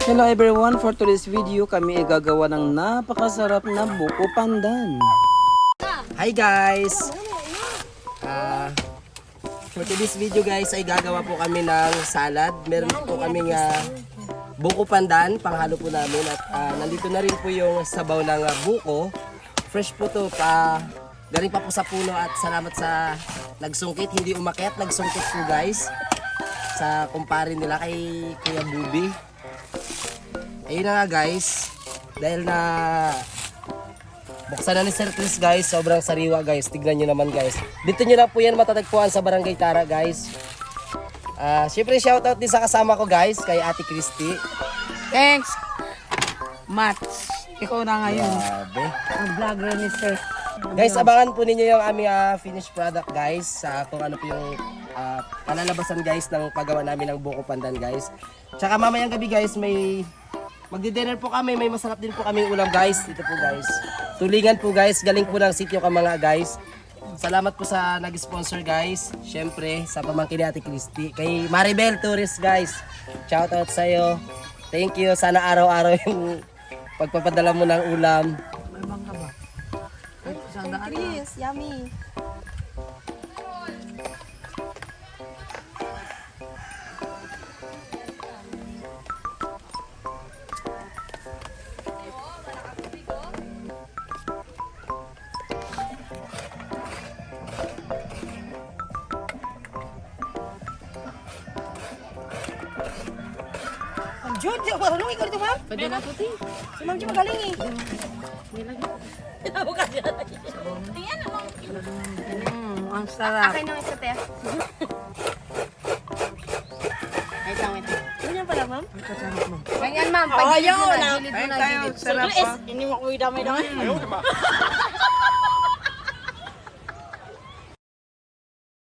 Hello everyone, for today's video kami ay gagawa ng napakasarap na buko pandan. Hi guys! For today's video guys ay gagawa po kami ng salad. Meron po kaming buko pandan, panghalo po namin. At nandito na rin po yung sabaw ng buko. Fresh po to, galing pa po sa puno at salamat sa nagsungkit. Hindi umakyat, nagsungkit po guys. Sa kumpare nila kay Kuya Bubi. Ayun na nga guys, dahil na buksan na ni Sir Chris guys, sobrang sariwa guys, tignan nyo naman guys. Dito nyo lang po yan matatagpuan sa Barangay Tara guys. Siyempre shoutout din sa kasama ko guys, kay Ate Christy. Thanks, Mats. Ikaw na ngayon. Grabe. Ang vlogger ni Sir. Guys, abangan po ninyo yung aming finished product guys, kung ano po yung palalabasan guys ng paggawa namin ng buko pandan guys. Tsaka mamayang gabi guys, magdi-dinner po kami, may masarap din po kaming ulam guys. Dito po guys. Tulingan po guys, galing po ng Sitio Kamanga guys. Salamat po sa nag-sponsor guys. Syempre sa pamangkin ni Ate Christy. Kay Maribel Tourist guys. Shout out sa iyo. Thank you. Sana araw-araw yung pagpapadala mo ng ulam. May mangga ba? Isang daan. Chris, yummy. Jod, marunong ikaw dito, ma'am? Pwede na puti. Si ma'am Jod magaling eh. Ang sarap. Akin ng isa, te. Wait lang. Ganyan pala, ma'am? Ganyan ma'am, pag gilid mo na, gilid mo na, gilid. Sarap pa. Ini mo kuwi damay-damay.